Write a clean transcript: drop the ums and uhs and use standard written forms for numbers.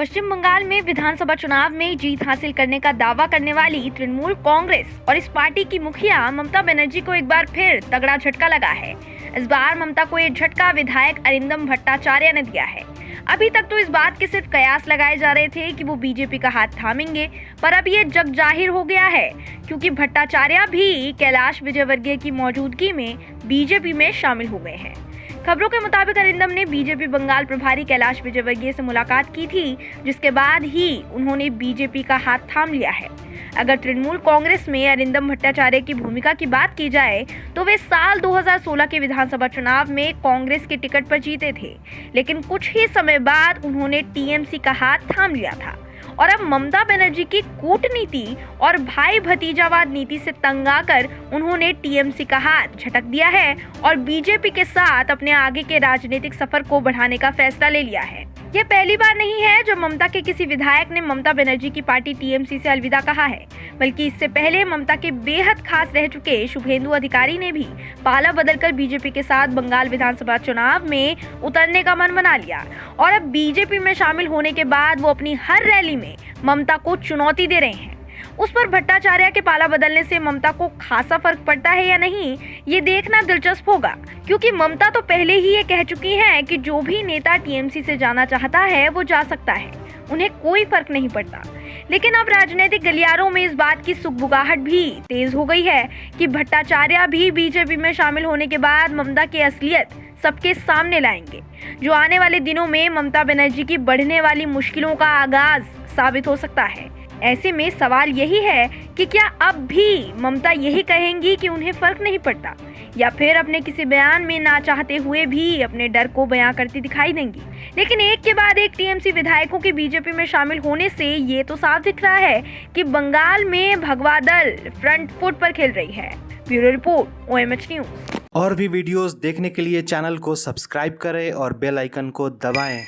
पश्चिम बंगाल में विधानसभा चुनाव में जीत हासिल करने का दावा करने वाली तृणमूल कांग्रेस और इस पार्टी की मुखिया ममता बनर्जी को एक बार फिर तगड़ा झटका लगा है। इस बार ममता को ये झटका विधायक अरिंदम भट्टाचार्य ने दिया है। अभी तक तो इस बात के सिर्फ कयास लगाए जा रहे थे कि वो बीजेपी का हाथ थामेंगे, पर अब ये जग जाहिर हो गया है क्योंकि भट्टाचार्य भी कैलाश विजयवर्गीय की मौजूदगी में बीजेपी में शामिल हो गए हैं। खबरों के मुताबिक अरिंदम ने बीजेपी बंगाल प्रभारी कैलाश विजयवर्गीय से मुलाकात की थी, जिसके बाद ही उन्होंने बीजेपी का हाथ थाम लिया है। अगर तृणमूल कांग्रेस में अरिंदम भट्टाचार्य की भूमिका की बात की जाए तो वे साल 2016 के विधानसभा चुनाव में कांग्रेस के टिकट पर जीते थे, लेकिन कुछ ही समय बाद उन्होंने टीएमसी का हाथ थाम लिया था और अब ममता बनर्जी की कूटनीति और भाई भतीजावाद नीति से तंग आकर उन्होंने टीएमसी का हाथ झटक दिया है और बीजेपी के साथ अपने आगे के राजनीतिक सफर को बढ़ाने का फैसला ले लिया है। यह पहली बार नहीं है जब ममता के किसी विधायक ने ममता बनर्जी की पार्टी टीएमसी से अलविदा कहा है, बल्कि इससे पहले ममता के बेहद खास रह चुके शुभेंदु अधिकारी ने भी पाला बदलकर बीजेपी के साथ बंगाल विधानसभा चुनाव में उतरने का मन बना लिया और अब बीजेपी में शामिल होने के बाद वो अपनी हर रैली में ममता को चुनौती दे रहे हैं। उस पर भट्टाचार्य के पाला बदलने से ममता को खासा फर्क पड़ता है या नहीं, ये देखना दिलचस्प होगा, क्योंकि ममता तो पहले ही ये कह चुकी हैं कि जो भी नेता टीएमसी से जाना चाहता है वो जा सकता है, उन्हें कोई फर्क नहीं पड़ता। लेकिन अब राजनीतिक गलियारों में इस बात की सुगबुगाहट भी तेज हो गई है कि भट्टाचार्य भी बीजेपी में शामिल होने के बाद ममता की असलियत सबके सामने लाएंगे, जो आने वाले दिनों में ममता बनर्जी की बढ़ने वाली मुश्किलों का आगाज साबित हो सकता है। ऐसे में सवाल यही है कि क्या अब भी ममता यही कहेंगी कि उन्हें फर्क नहीं पड़ता, या फिर अपने किसी बयान में ना चाहते हुए भी अपने डर को बयां करती दिखाई देंगी। लेकिन एक के बाद एक टीएमसी विधायकों के बीजेपी में शामिल होने से ये तो साफ दिख रहा है कि बंगाल में भगवा दल फ्रंट फुट पर खेल रही है। Bureau report, OMH news. और भी वीडियोस देखने के लिए चैनल को सब्सक्राइब करें और बेल आइकन को दबाएं।